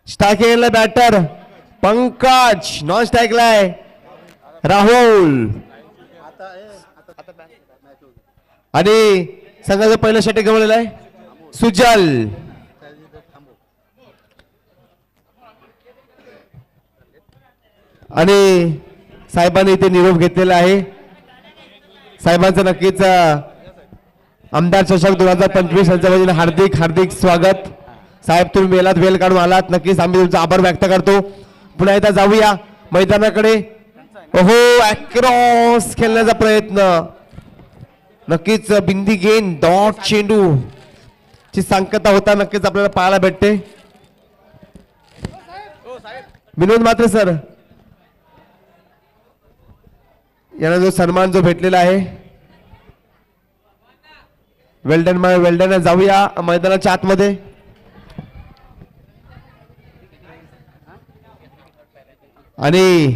Strike batter Pankaj, non स्ट्राइकला आहे राहुल आणि संघाचं पहिलं षटक गमवलेलं आहे सुजल. आणि साहेबांनी इथे निरोप घेतलेला आहे. साहेबांचं नक्कीच आमदार चषक 2025 यांच्या वतीने हार्दिक हार्दिक स्वागत. साहेब तुम्ही मेलात वेळ काढून आलात, नक्कीच आम्ही तुमचा आभार व्यक्त करतो. पुन्हा एकदा जाऊया मैदानाकडे. ओहो, अक्रॉस खेळण्याचा प्रयत्न, नक्कीच बिंदी गेन डॉट चेंडू ची सांगता होता नक्कीच आपल्याला पाहायला भेटते. विनोद मात्र सर यांना जो सन्मान जो भेटलेला आहे वेल्डन वेल्डन. जाऊया मैदानाच्या आतमध्ये. आणि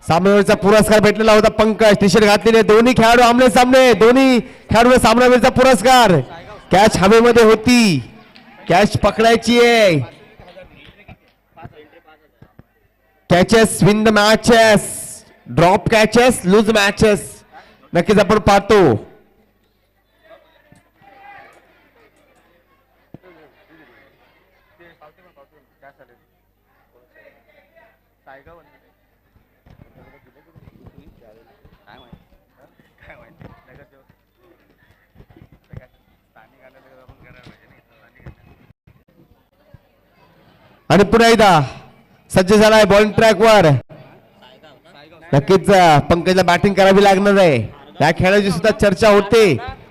सामनावीरचा पुरस्कार भेटलेला होता पंकज, टी शर्ट घातलेले दोन्ही खेळाडू आमने सामने, दोन्ही खेळाडू सामनावीरचा पुरस्कार. कॅच हवेमध्ये होती, कॅच पकडायची आहे. Catches win the matches, drop catches lose matches नक्कीच आपण पाहतो. आणि पुन्हा एकदा सज्ज झालाय बॉलिंग ट्रॅक वर. नक्कीच पंकजला बॅटिंग करावी लागणार आहे. या खेळाची सुद्धा चर्चा होते.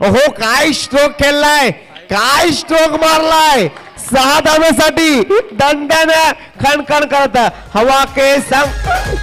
ओहो, काय स्ट्रोक खेळलाय, काय स्ट्रोक मारलाय. 6 धावेसाठी दंड्याने खणखण करत हवा के संग.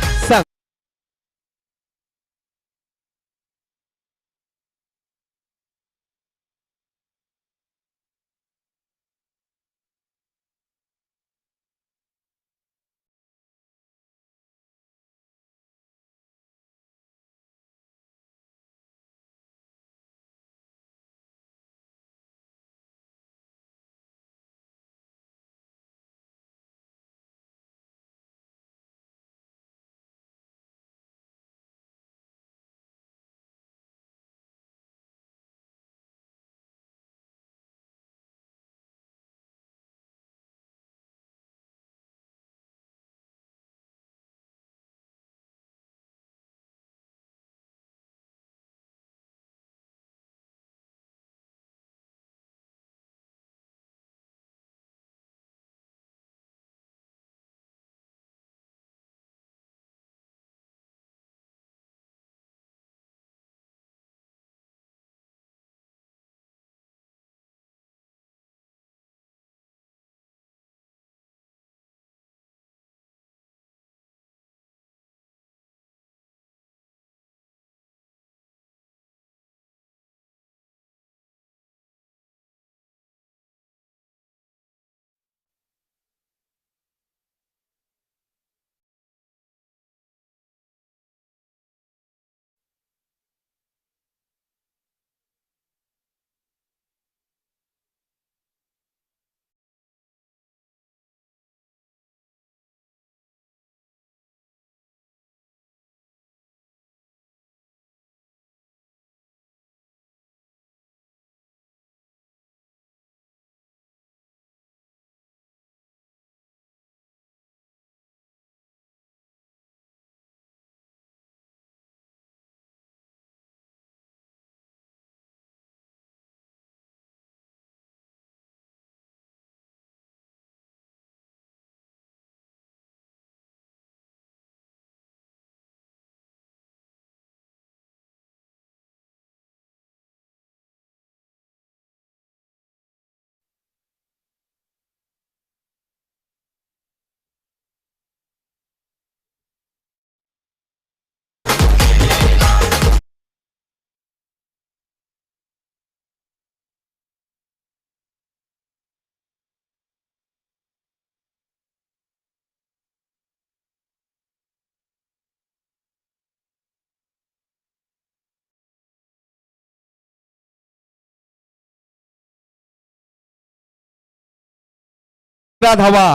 धावा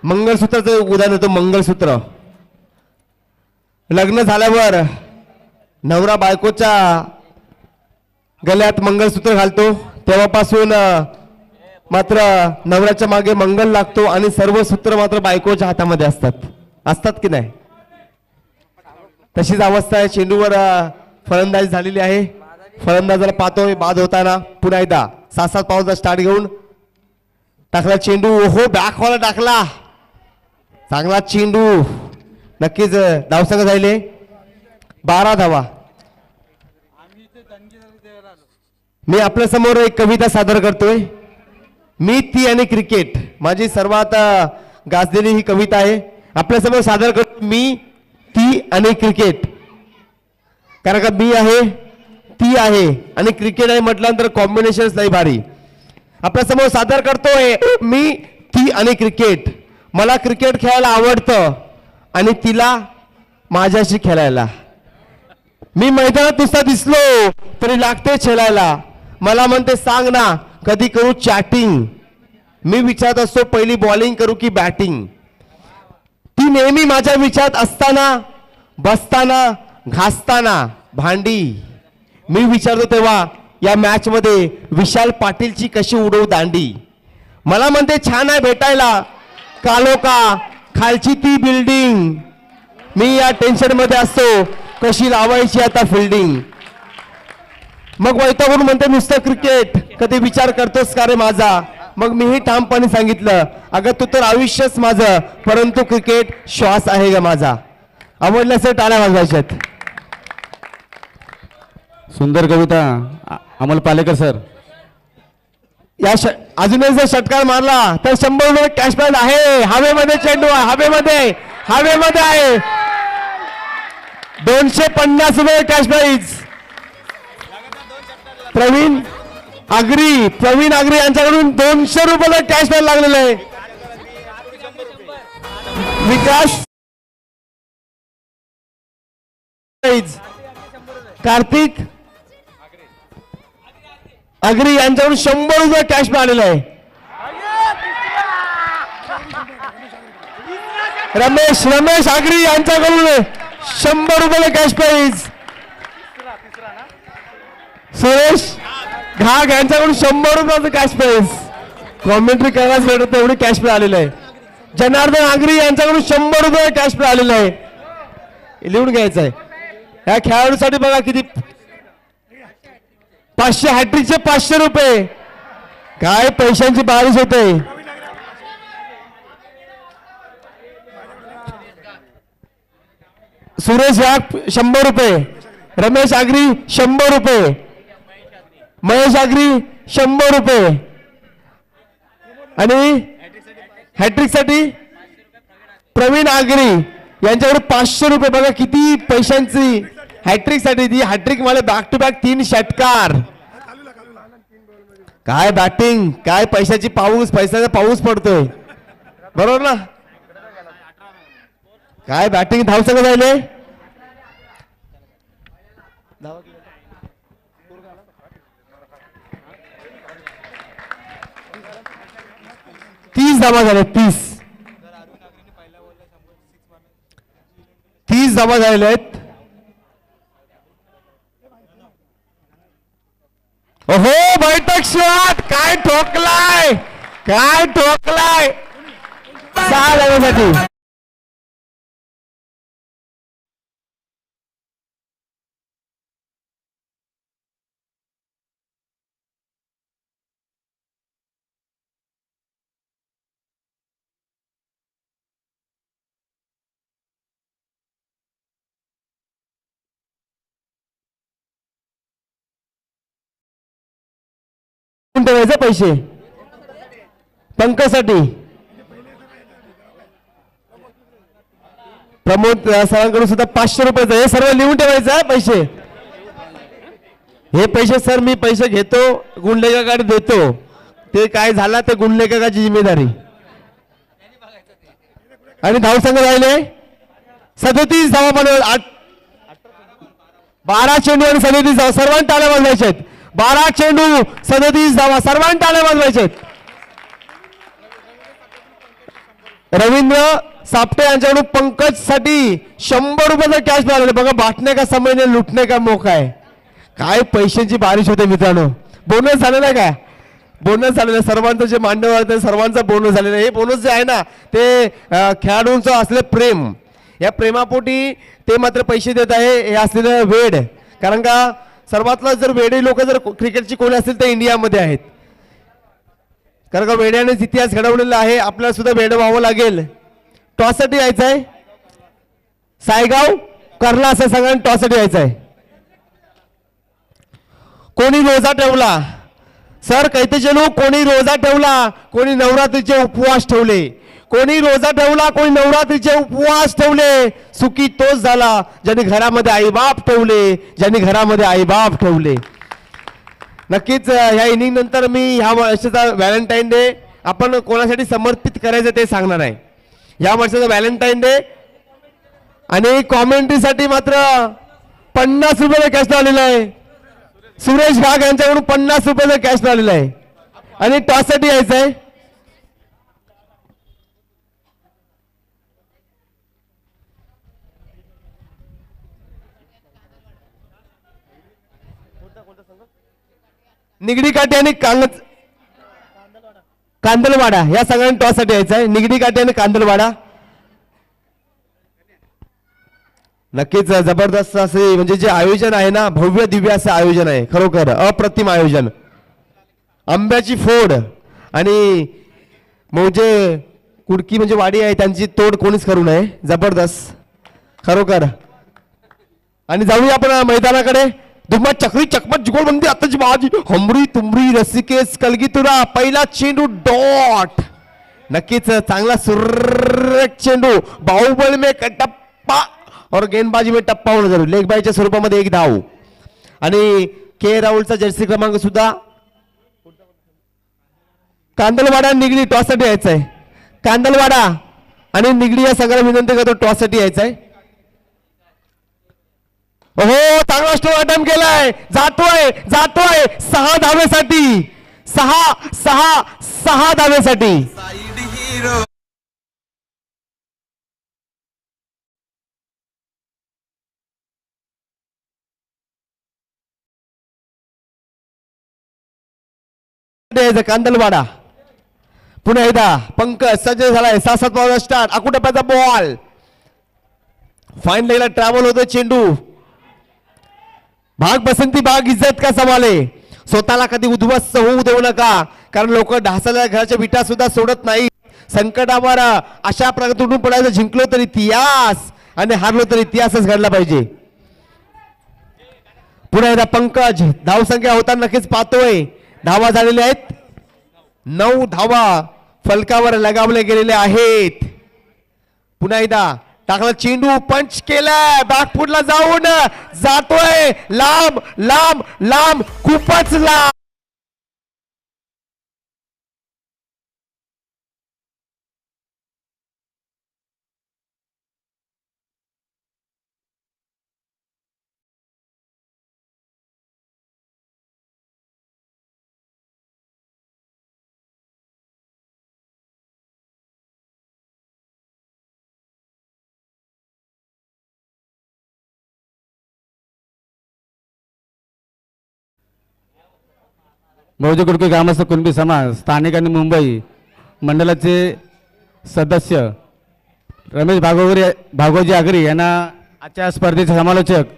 मंगळसूत्राचं उदाहरण देतो. मंगळसूत्र लग्न झाल्यावर नवरा बायकोच्या गळ्यात मंगळसूत्र घालतो, तेव्हापासून मात्र नवऱ्याच्या मागे मंगल लागतो आणि सर्व सूत्र मात्र बायकोच्या हातामध्ये असतात की नाही. तशीच अवस्था आहे. चेंडूवर फलंदाजी झालेली आहे. फलंदाजाला पाहतोय बाद होताना. पुन्हा एकदा 7-7 पाऊलचा स्टार्ट घेऊन टाकला चेंडू. ओहो, बॅकवाला टाकला. चांगला चेंडू. नक्कीच धावसंख्या झाले 12 धावा. मी आपल्या समोर एक कविता सादर करतोय. मी ती आणि क्रिकेट. माझी सर्वात गाजलेली ही कविता आहे. आपल्या समोर सादर करतो. मी ती आणि क्रिकेट. कारण का मी आहे, ती आहे आणि क्रिकेट आहे म्हटल्यानंतर कॉम्बिनेशन लई भारी. आपल्या समोर सादर करतोय मी ती आणि क्रिकेट. मला क्रिकेट खेळायला आवडतं आणि तिला माझ्याशी खेळायला. मी मैदानात नुसता दिसलो तरी लागते खेळायला. मला म्हणते सांग ना कधी करू चॅटिंग. मी विचारत असतो पहिली बॉलिंग करू की बॅटिंग. ती नेहमी माझ्या विचारात असताना, बसताना, घासताना भांडी. मी विचारतो तेव्हा या मॅच मध्ये विशाल पाटीलची कशी उडवू दांडी. मला म्हणते छान आहे भेटायला, कालोका खालची ती बिल्डिंग. मी या टेन्शन मध्ये असतो कशी लावायची आता फिल्डिंग. मग वैतागून म्हणते नुसतं क्रिकेट, कधी विचार करतोस का रे माझा. मग मीही ठामपणे सांगितलं अगं तू तर आयुष्यच माझं, परंतु क्रिकेट श्वास आहे ग माझा. आवडल्यास टाळ्या वाजवायच्यात. सुंदर कविता अमोल पालेकर सर. या अजूनही जर षटकार मारला तर 100 रुपये कॅश प्राइज आहे. हवेमध्ये चेंडू आहे, हवेमध्ये आहे. 250 रुपये कॅश प्राइज. प्रवीण आगरी यांच्याकडून 200 रुपये कॅश प्राइज लागलेलं आहे. विकास कार्तिक आगरी यांच्याकडून 100 रुपये कॅश प्राइज आलेलं आहे. रमेश आगरी यांच्याकडून 100 रुपये कॅश प्राइज. सुरेश घाग यांच्याकडून 100 रुपयाचं कॅश प्राइज. कॉमेंट्री करायला भेटत एवढी कॅश प्राइज आलेलं आहे. जनार्दन आगरी यांच्याकडून 100 रुपये कॅश प्राइज आलेलं आहे. लिहून घ्यायचं आहे. या खेळाडूसाठी बघा किती 500 हॅट्रिकचे 500 रुपये. काय पैशांची बारिश होते. सुरेश याग 100 रुपये. रमेश आगरी 100 रुपये. महेश आगरी 100 रुपये. आणि हॅट्रिक साठी प्रवीण आगरी यांच्याकडे 500 रुपये. बघा किती पैशांची हॅट्रिक साठी. ती हॅट्रिक मला बॅक टू बॅक 3 षटकार. काय बॅटिंग, काय पैशाची पाऊस, पैशाचा पाऊस पडतोय. बरोबर ना. काय बॅटिंग. धावसंख्या झाले 30 धावा झाल्या. 30 धावा झालेल्या आहेत. ओहो बैठक शॉट. काय ठोकलाय 6 धावांसाठी. ठेवायचे पैसे पंकजसाठी. प्रमोद सरांकडून सुद्धा 500 रुपयाचं. हे सर्व लिहून ठेवायचं पैसे. हे पैसे सर मी पैसे घेतो, गुणलेखाकडे देतो. ते काय झाला ते गुणलेखाची जिम्मेदारी. आणि धावसंघ राहिले 37 धावा बनवले. 12 चेंडू आणि 37 धावा. सर्वांनी टाळ्या वाजवायच्या आहेत. 12 चेंडू 37 धावा. सर्वांनी टाळ्या वाजवायच्या आहेत. रवींद्र सापटे यांच्याकडून पंकज साठी 100 रुपयाचा कॅश मिळालेला बघा. बांटणे का समय नाही, लुटणे का मोका आहे. काय पैशांची बारिश होते मित्रांनो. बोनस झालेला आहे का? बोनस झालेलं आहे सर्वांचं. जे मांडव आहे सर्वांचा बोनस झालेला आहे. हे बोनस जे आहे ना ते खेळाडूंचं असले प्रेम, या प्रेमापोटी ते मात्र पैसे देत आहे. हे असलेलं वेड, कारण का सर्वातला जर वेडे लोक जर क्रिकेटची कोणी असतील तर इंडियामध्ये आहेत. कारण का वेड्यानेच इतिहास घडवलेला आहे. आपल्याला सुद्धा वेड व्हावं लागेल. टॉससाठी यायचं आहे. सायगाव करला असं सगळ्यांनी टॉससाठी यायचं आहे. कोणी रोजा ठेवला सर कैते चलू. कोणी रोजा ठेवला, कोणी नवरात्रीचे उपवास ठेवले. कोणी रोजा ठेवला, कोणी नवरात्रीचे उपवास ठेवले. सुखी तोच झाला ज्यांनी घरामध्ये आईबाप ठेवले, ज्यांनी घरामध्ये आईबाप ठेवले. नक्कीच ह्या इनिंग नंतर मी ह्या वर्षाचा व्हॅलेंटाईन डे आपण कोणासाठी समर्पित करायचं ते सांगणार आहे. या वर्षाचा व्हॅलेंटाईन डे आणि कॉमेंट्रीसाठी मात्र 50 रुपयाचा कॅश आलेला आहे. सुरेश घाग यांच्याकडून 50 रुपयाचा कॅश आलेला आहे. आणि टॉससाठी यायचं आहे. निगडी काठी आणि कांदलवाडा या सगळ्यांनी टॉससाठी यायचं आहे. निगडी काठी आणि कांदलवाडा. नक्कीच जबरदस्त असे म्हणजे जे आयोजन आहे ना, भव्य दिव्य असं आयोजन आहे. खरोखर अप्रतिम आयोजन. आंब्याची फोड आणि म्हणजे कुडकी म्हणजे वाडी आहे त्यांची तोड कोणीच करू नये. जबरदस्त खरोखर. आणि जाऊया आपण मैदानाकडे. दुम्मा चक्री चकमक जुगलबंदी आताची बाजी हमरी तुमरी रसिकेस कलगीतुरा. पहिला चेंडू डॉट. नक्कीच चांगला सुरेख चेंडू. बाहुबली में टप्पा और गेंदबाजी में टप्पा होणं जरूर. लेग बायच्या स्वरूपामध्ये एक धाव. आणि के राहुलचा जर्सी क्रमांक सुद्धा. कांदलवाडा निगडी टॉससाठी यायचं आहे. कांदलवाडा आणि निगडी या सगळ्या विनंती करतो टॉससाठी यायचं आहे. हो चांगला स्टोर अटेम्प्ट केलाय. जातोय जातोय 6 धावेसाठी. 6 धावेसाठी. कांदलवाडा पुन्हा एकदा पंकज सज्ज झालाय. 6-7 बॉल स्टार्ट. आकुटप्याचा बॉल फाईन लेगला ट्रॅव्हल होतो चेंडू. भाग बसंती भाग इज्जत का सवाल आहे. स्वतःला कधी उद्ध्वस्त होऊ देऊ नका, कारण लोक ढासळलेल्या घराच्या विटा सुद्धा सोडत नाही. संकटावर अशा प्रकारे तुटून पडायचं. जिंकलो तर इतिहास आणि हारलो तर इतिहासच घडला पाहिजे. पुन्हा एकदा पंकज धावसंख्या होताना नक्कीच पाहतोय. धावा झालेल्या आहेत. 9 धावा फलकावर लगावले गेलेले आहेत. पुन्हा एकदा टाकला चेंडू. पंच केलाय. बॅकफुटला जाऊन जातोय लांब लांब लांब खूपच लांब. मौजे कुडके ग्रामस्थ कुणबी समाज स्थानिक आणि मुंबई मंडळाचे सदस्य रमेश भागोजी आगरी यांना आजच्या स्पर्धेचे समालोचक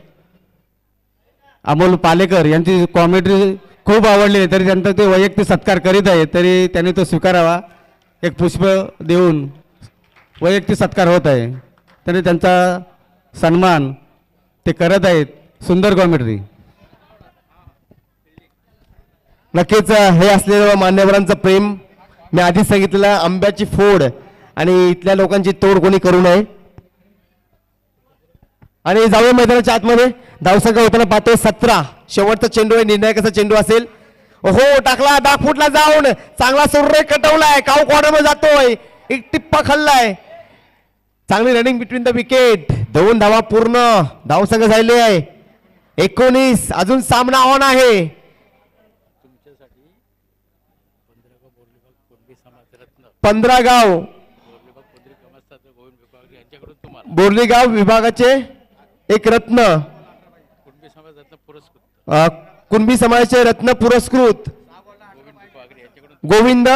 अमोल पालेकर यांची कॉमेंट्री खूप आवडली, तरी त्यांचा ते वैयक्तिक सत्कार करीत आहे, तरी त्यांनी तो स्वीकारावा. एक पुष्प देऊन वैयक्तिक सत्कार होत आहे, तरी त्यांचा सन्मान ते करत आहेत. सुंदर कॉमेंट्री. नक्कीच हे असलेलं मान्यवरांचं प्रेम. मी आधीच सांगितलेलं आंब्याची फोड आणि इथल्या लोकांची तोड कोणी करू नये. आणि जाऊया मैदानाच्या आतमध्ये. धावसंख्या होताना पाहतोय 17. शेवटचा चेंडू आहे. निर्णायकाचा चेंडू असेल. हो टाकला. बॅकफुटला जाऊन चांगला सुरेख कटवलाय. काऊ कॉर्नरमध्ये जातोय. एक टिप्पा खाल्लाय. चांगली रनिंग बिटवीन द विकेट. 2 धावा पूर्ण. धावसंख्या झालेली आहे 19. अजून सामना ऑन आहे. पंधरा गाव सध्या गोविंद भिकू यांच्याकडून तुम्हाला बोर्लीगाव विभागाचे एक रत्न, कुणबी समाज रत्न पुरस्कृत कुणबी समाजाचे रत्न पुरस्कृत गोविंद भिकू यांच्याकडून गोविंद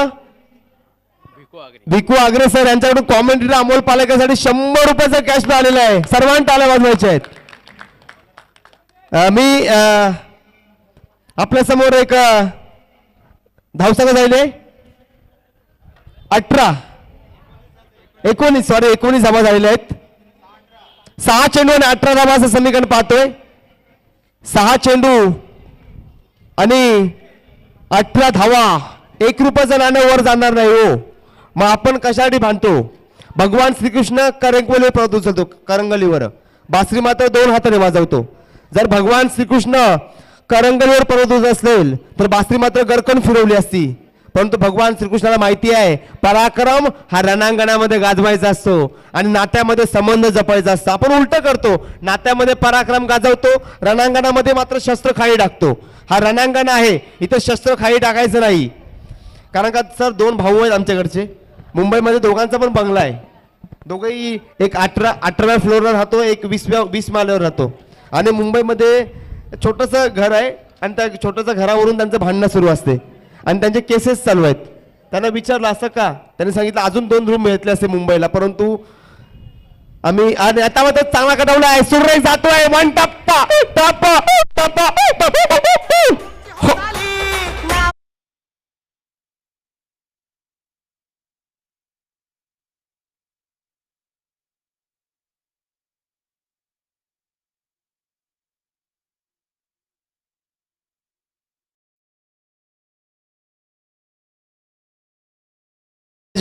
भिकू आगरे भिकू आगरे सर यांच्याकडून कॉमेंटेटर अमोल पालेकरसाठी 100 रुपयाचं कॅश आलेलं आहे. सर्वांना टाळ्या वाजवायच्या आहेत. मी आपल्या समोर एक धावसंघ जायले 18 19 धावा झालेल्या आहेत. 6 चेंडू आणि 18 धावा असं समीकरण पाहतोय. 6 चेंडू आणि 18 धावा, 1 रुपयाचं नाणं वर जाणार नाही हो. मग आपण कशासाठी भांडतो? भगवान श्रीकृष्ण करंगलीवर पळत उचलतो, करंगलीवर बासरी मात्र 2 हाताने वाजवतो. जर भगवान श्रीकृष्ण करंगलीवर पळत उचलत असेल तर बासरी मात्र गरकन फिरवली असती. परंतु भगवान श्रीकृष्णाला माहिती आहे पराक्रम हा रणांगणामध्ये गाजवायचा असतो आणि नात्यामध्ये संबंध जपायचा असतो. आपण उलट करतो, नात्यामध्ये पराक्रम गाजवतो, रणांगणामध्ये मात्र शस्त्र खाली टाकतो. हा रणांगण आहे, इथं शस्त्र खाली टाकायचं नाही. कारण का सर 2 भाऊ आहेत आमच्याकडचे, मुंबईमध्ये दोघांचा पण बंगला आहे. दोघंही एक 18व्या फ्लोअरवर राहतो, एक 20 माल्यावर राहतो. आणि मुंबईमध्ये छोटंसं घर आहे आणि त्या छोटंसं घरावरून त्यांचं भांडणं सुरू असते आणि त्यांचे केसेस चालू आहेत. त्यांना विचारलं असं का, त्यांनी सांगितलं अजून 2 रूम मिळतले असते मुंबईला, परंतु आम्ही आणि आता मात्र चांगला कटवला आहे. सूर्य जातोय 1 टप्पा टप्पा टप्पा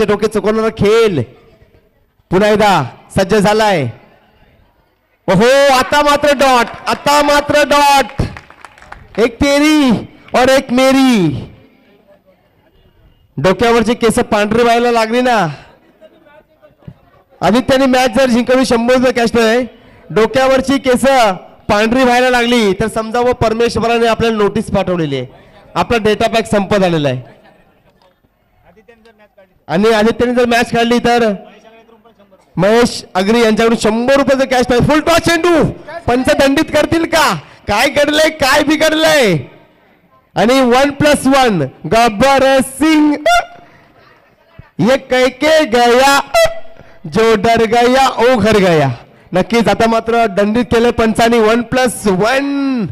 डोके चुकवणारा खेळ पुन्हा एकदा सज्ज झालाय. हो आता मात्र डॉट, आता मात्र डॉट. एक तेरी और एक मेरी. डोक्यावरची केस पांढरी व्हायला लागली ना. आदित्यने मॅच जर जिंकवली 100 रुपये कॅश आहे. डोक्यावरची केस पांढरी व्हायला लागली तर समजा व परमेश्वराने आपल्याला नोटीस पाठवलेली आहे, आपला डेटा पॅक संपत आलेला आहे. आणि आदित्यने जर मॅच काढली तर महेश अग्री यांच्याकडून 100 रुपयाचं कॅश आहे. फुल टॉस चेंडू पंच दंडित करतील का? काय घडलंय, काय बिघडलंय? आणि 1+1 गब्बर सिंग. ये कैके गया जो डर गया ओ घर गया. नक्कीच आता मात्र दंडित केले पंचांनी. 1+1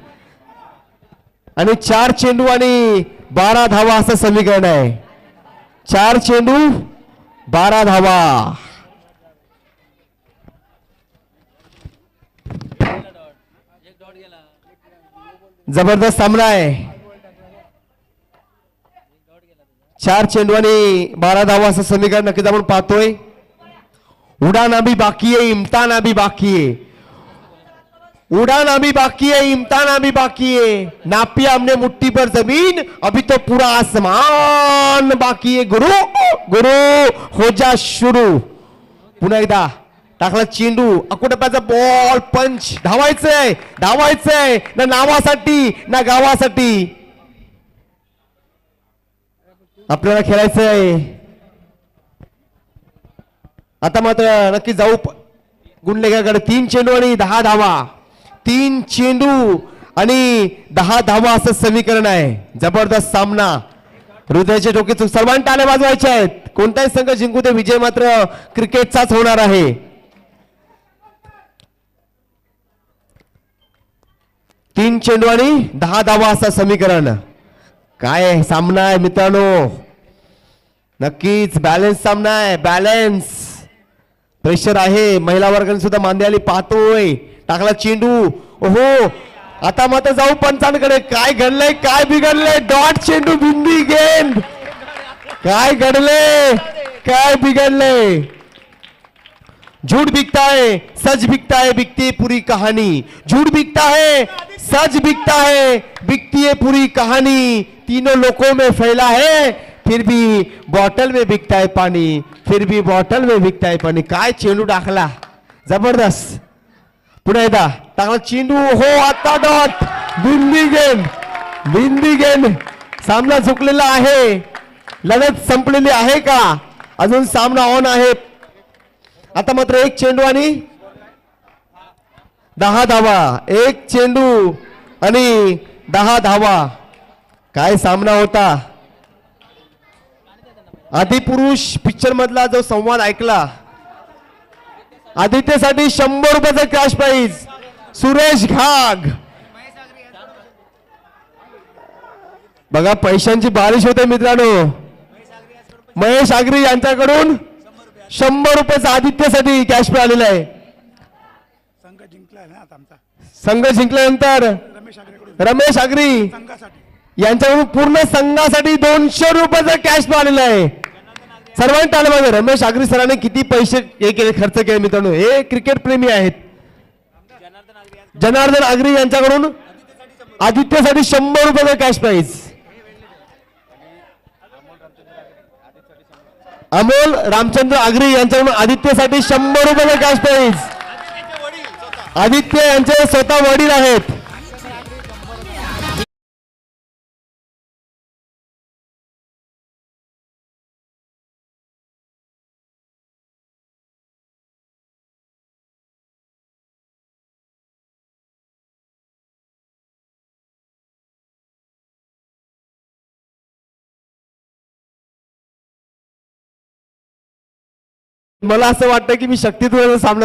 आणि 4 चेंडू आणि 12 धावा असं समीकरण आहे. 4 चेंडू 12 धावा. जबरदस्त सामना आहे. 4 चेंडू आणि 12 धावा असं समीकरण नक्कीच आपण पाहतोय. उडान अभी बाकी है, इम्तिहान अभी बाकी है. उड़ान अभी बाकी है, इम्तिहान अभी बाकी है. नापिया हमने मुट्ठी पर जमीन, अभी तो पूरा आसमान बाकी है. गुरु गुरु हो जा शुरू. पुन्हा एकदा टाकला चेंडू, अकोटप्याचा बॉल, पंच. धावायचंय धावायचंय, ना नावासाठी ना गावासाठी आपल्याला खेळायचंय. आता मात्र नक्की जाऊ गुंडलेगाकडे. 3 चेंडू आणि 10 धावा. 3 चेंडू आणि 10 धावा असं समीकरण आहे. जबरदस्त सामना. हृदयाचे डोके चूक. सर्वांना टाळ्या वाजवायच्या आहेत. कोणताही संघ जिंकू दे, विजय मात्र क्रिकेटचाच होणार आहे. तीन चेंडू आणि 10 धावा असं समीकरण. काय सामना आहे मित्रांनो, नक्कीच बॅलन्स सामना आहे. बॅलन्स प्रेशर आहे. महिला वर्गाने सुद्धा मांदी आली पाहतोय. टाकला चेंडू. ओहो आता मात्र जाऊ पंचांकडे. काय घडलंय, काय बिघडलंय? डॉट चेंडू, बिंदी गेंद. काय घडलंय, काय बिघडलंय? झूठ बिकता है, सच बिकता है, बिकती है पूरी कहानी. झूठ बिकता है, सच बिकता है, बिकती है पूरी कहानी. तीनों लोगों में फैला है, फिर भी बॉटल में बिकता है पानी. फिर भी बॉटल में बिकता है पानी. काय चेंडू टाकला, जबरदस्त. पुन्हा एकदा टाकला चेंडू. हो आता डॉट. बिंदी गेंद, बिंदी गेंद. सामना झुकलेला आहे. लढत संपलेली आहे का? अजून सामना ऑन आहे. आता मात्र एक चेंडू आणि 10 धावा. एक चेंडू आणि 10 धावा. काय सामना होता. आदिपुरुष पिक्चर मधला जो संवाद ऐकला. आदित्यसाठी 100 रुपयाचा कॅश प्राइज. सुरेश घाग. बघा पैशांची बारिश होते मित्रांनो. महेश आगरी यांच्याकडून 100 रुपयाचा आदित्यसाठी कॅश प्राइज आलेला आहे. संघ जिंकलाय ना आता आमचा संघ जिंकल्यानंतर रमेश आगरेकडून रमेश आगरी संघासाठी यांच्याकडून पूर्ण संघासाठी 200 रुपयाचा कॅश प्राइज आलेला आहे. सर्वांनी टाळ्या वाजवा. रमेश आगरी सरांनी किती पैसे हे केले, खर्च केले मित्रांनो. हे क्रिकेट प्रेमी आहेत. जनार्दन आगरी यांच्याकडून आदित्यसाठी 100 रुपयाचा कॅश प्राइज. अमोल रामचंद्र आगरी यांच्याकडून आदित्यसाठी 100 रुपयाचा कॅश प्राइज. आदित्य यांचे स्वतः वडील आहेत. मला असं वाटतं की मी शक्तित्वाचा सामना